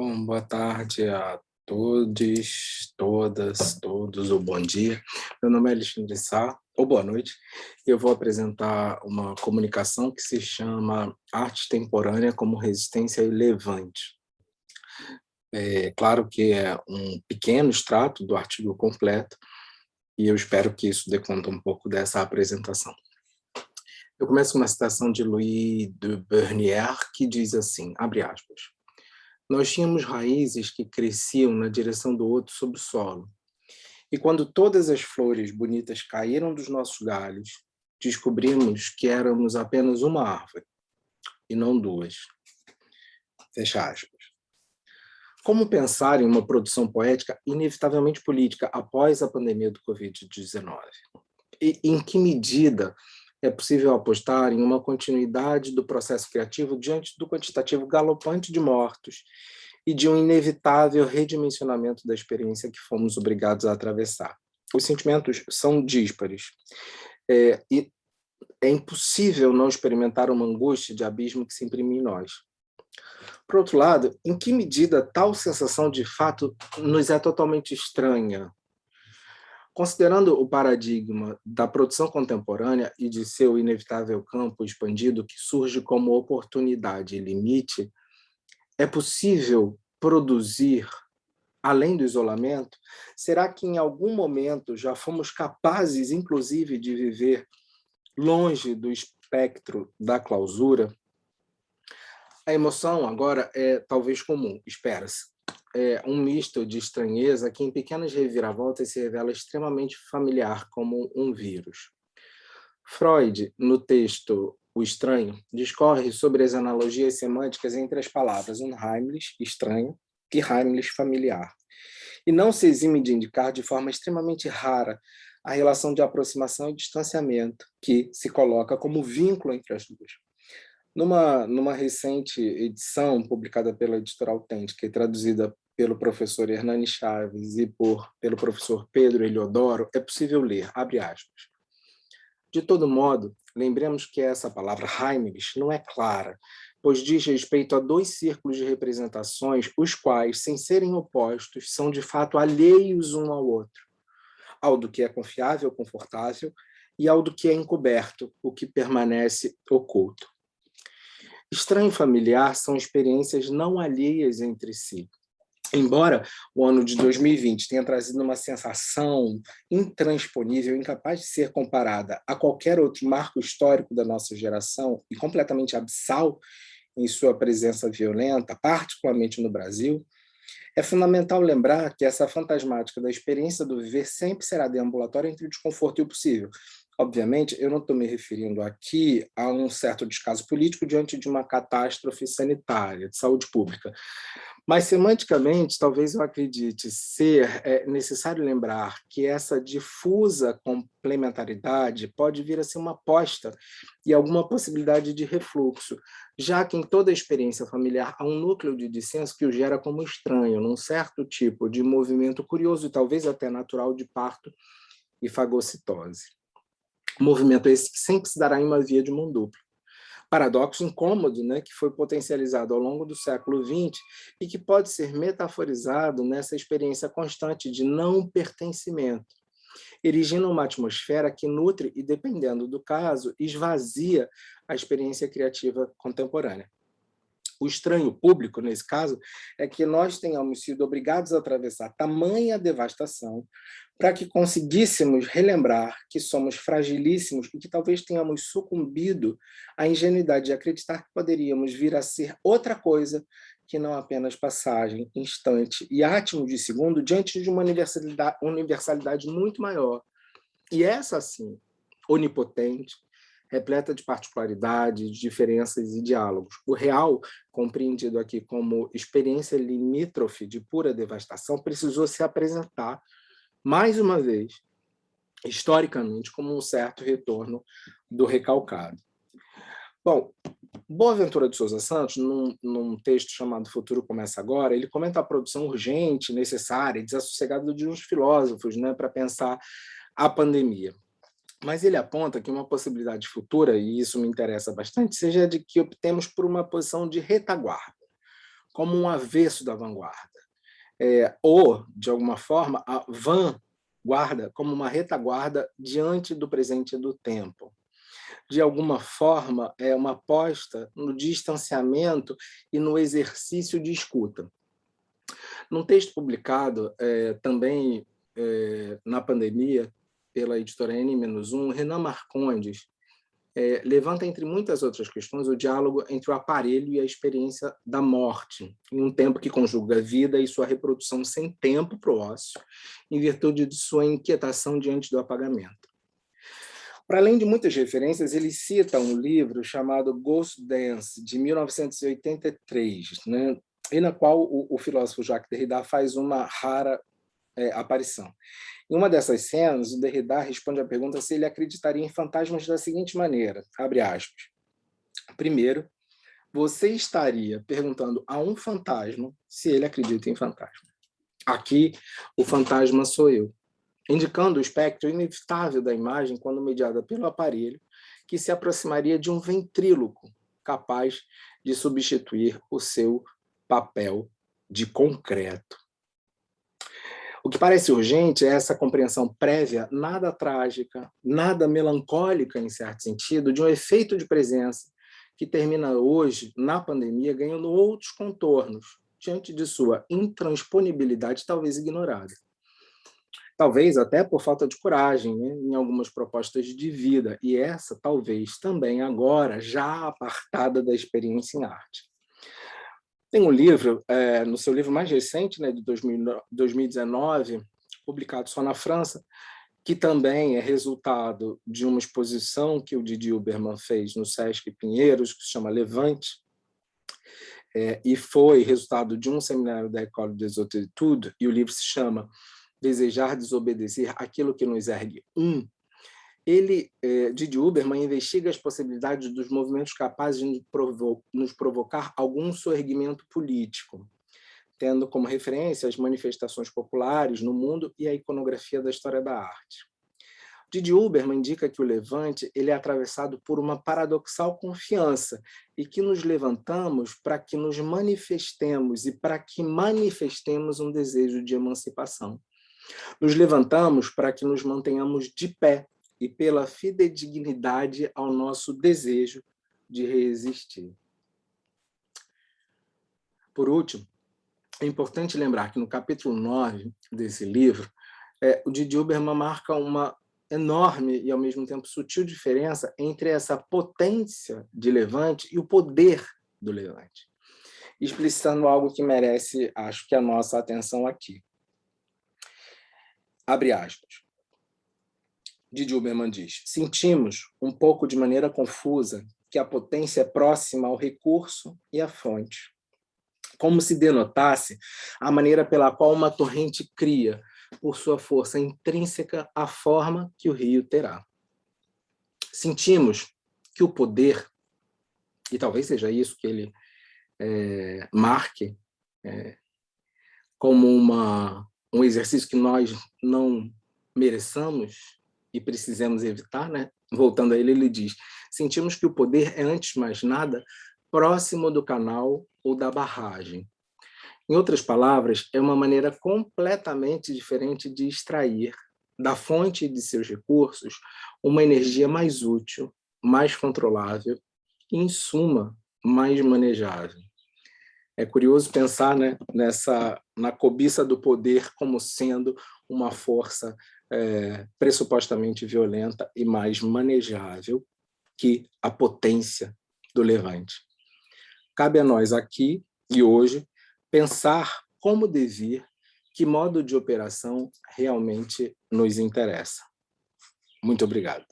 Bom, boa tarde a todos, todas, todos, ou bom dia. Meu nome é Alexandre Sá, ou boa noite. Eu vou apresentar uma comunicação que se chama Arte Temporânea como Resistência e Levante. É claro que é um pequeno extrato do artigo completo, e eu espero que isso dê conta um pouco dessa apresentação. Eu começo com uma citação de Louis de Bernier, que diz assim, abre aspas, nós tínhamos raízes que cresciam na direção do outro sob o solo. E quando todas as flores bonitas caíram dos nossos galhos, descobrimos que éramos apenas uma árvore, e não duas. Fecha aspas. Como pensar em uma produção poética inevitavelmente política após a pandemia do Covid-19? E em que medida é possível apostar em uma continuidade do processo criativo diante do quantitativo galopante de mortos e de um inevitável redimensionamento da experiência que fomos obrigados a atravessar? Os sentimentos são díspares. E é impossível não experimentar uma angústia de abismo que se imprime em nós. Por outro lado, em que medida tal sensação de fato nos é totalmente estranha? Considerando o paradigma da produção contemporânea e de seu inevitável campo expandido que surge como oportunidade e limite, é possível produzir além do isolamento? Será que em algum momento já fomos capazes, inclusive, de viver longe do espectro da clausura? A emoção agora é talvez comum, espera-se. É um misto de estranheza que em pequenas reviravoltas se revela extremamente familiar, como um vírus. Freud, no texto O Estranho, discorre sobre as analogias semânticas entre as palavras unheimlich, estranho, e heimlich, familiar. E não se exime de indicar de forma extremamente rara a relação de aproximação e distanciamento que se coloca como vínculo entre as duas. Numa recente edição publicada pela Editora Autêntica e traduzida pelo professor Hernani Chaves e pelo professor Pedro Eliodoro, é possível ler, abre aspas. De todo modo, lembremos que essa palavra Heimlich não é clara, pois diz respeito a dois círculos de representações, os quais, sem serem opostos, são de fato alheios um ao outro, ao do que é confiável, confortável, e ao do que é encoberto, o que permanece oculto. Estranho e familiar são experiências não alheias entre si. Embora o ano de 2020 tenha trazido uma sensação intransponível, incapaz de ser comparada a qualquer outro marco histórico da nossa geração e completamente abissal em sua presença violenta, particularmente no Brasil, é fundamental lembrar que essa fantasmática da experiência do viver sempre será deambulatória entre o desconforto e o possível. Obviamente, eu não estou me referindo aqui a um certo descaso político diante de uma catástrofe sanitária, de saúde pública. Mas, semanticamente, talvez eu acredite ser necessário lembrar que essa difusa complementaridade pode vir a ser uma aposta e alguma possibilidade de refluxo, já que em toda experiência familiar há um núcleo de dissenso que o gera como estranho, num certo tipo de movimento curioso e talvez até natural de parto e fagocitose. Movimento esse que sempre se dará em uma via de mão dupla. Paradoxo incômodo, né, que foi potencializado ao longo do século XX e que pode ser metaforizado nessa experiência constante de não pertencimento, erigindo uma atmosfera que nutre e, dependendo do caso, esvazia a experiência criativa contemporânea. O estranho público, nesse caso, é que nós tenhamos sido obrigados a atravessar tamanha devastação para que conseguíssemos relembrar que somos fragilíssimos e que talvez tenhamos sucumbido à ingenuidade de acreditar que poderíamos vir a ser outra coisa que não apenas passagem, instante e átimo de segundo diante de uma universalidade muito maior. E essa, sim, onipotente, repleta de particularidades, diferenças e diálogos. O real, compreendido aqui como experiência limítrofe de pura devastação, precisou se apresentar, mais uma vez, historicamente, como um certo retorno do recalcado. Bom, Boaventura de Souza Santos, num texto chamado Futuro Começa Agora, ele comenta a produção urgente, necessária e desassossegada de uns filósofos, né, para pensar a pandemia. Mas ele aponta que uma possibilidade futura, e isso me interessa bastante, seja de que optemos por uma posição de retaguarda, como um avesso da vanguarda, ou, de alguma forma, a vanguarda como uma retaguarda diante do presente do tempo. De alguma forma, é uma aposta no distanciamento e no exercício de escuta. Num texto publicado também na pandemia, pela editora N-1, Renan Marcondes levanta, entre muitas outras questões, o diálogo entre o aparelho e a experiência da morte, em um tempo que conjuga a vida e sua reprodução sem tempo para o ócio, em virtude de sua inquietação diante do apagamento. Para além de muitas referências, ele cita um livro chamado Ghost Dance, de 1983, né? E na qual o filósofo Jacques Derrida faz uma rara aparição. Em uma dessas cenas, o Derrida responde à pergunta se ele acreditaria em fantasmas da seguinte maneira, abre aspas. Primeiro, você estaria perguntando a um fantasma se ele acredita em fantasma. Aqui, o fantasma sou eu, indicando o espectro inevitável da imagem quando mediada pelo aparelho, que se aproximaria de um ventríloco capaz de substituir o seu papel de concreto. O que parece urgente é essa compreensão prévia, nada trágica, nada melancólica, em certo sentido, de um efeito de presença que termina hoje, na pandemia, ganhando outros contornos, diante de sua intransponibilidade talvez ignorada. Talvez até por falta de coragem, né, em algumas propostas de vida, e essa talvez também agora já apartada da experiência em arte. Tem um livro, no seu livro mais recente, né, de 2019, publicado só na França, que também é resultado de uma exposição que o Didi Huberman fez no Sesc Pinheiros, que se chama Levante, e foi resultado de um seminário da École des Hautes Études, e o livro se chama Desejar Desobedecer Aquilo que nos ergue Ele, Didi Huberman, investiga as possibilidades dos movimentos capazes de nos provocar algum soerguimento político, tendo como referência as manifestações populares no mundo e a iconografia da história da arte. Didi Huberman indica que o levante ele é atravessado por uma paradoxal confiança e que nos levantamos para que nos manifestemos e para que manifestemos um desejo de emancipação. Nos levantamos para que nos mantenhamos de pé e pela fidedignidade ao nosso desejo de resistir. Por último, é importante lembrar que no capítulo 9 desse livro, o Didi Huberman marca uma enorme e, ao mesmo tempo, sutil diferença entre essa potência de levante e o poder do levante, explicitando algo que merece, acho que, a nossa atenção aqui. Abre aspas. Didi Huberman diz, sentimos, um pouco de maneira confusa, que a potência é próxima ao recurso e à fonte, como se denotasse a maneira pela qual uma torrente cria, por sua força intrínseca, a forma que o rio terá. Sentimos que o poder, e talvez seja isso que ele marque como um exercício que nós não mereçamos e precisamos evitar, né? Voltando a ele, ele diz, sentimos que o poder é, antes de mais nada, próximo do canal ou da barragem. Em outras palavras, é uma maneira completamente diferente de extrair da fonte de seus recursos uma energia mais útil, mais controlável e, em suma, mais manejável. É curioso pensar, né, na cobiça do poder como sendo uma força pressupostamente violenta e mais manejável que a potência do levante. Cabe a nós aqui e hoje pensar como devir, que modo de operação realmente nos interessa. Muito obrigado.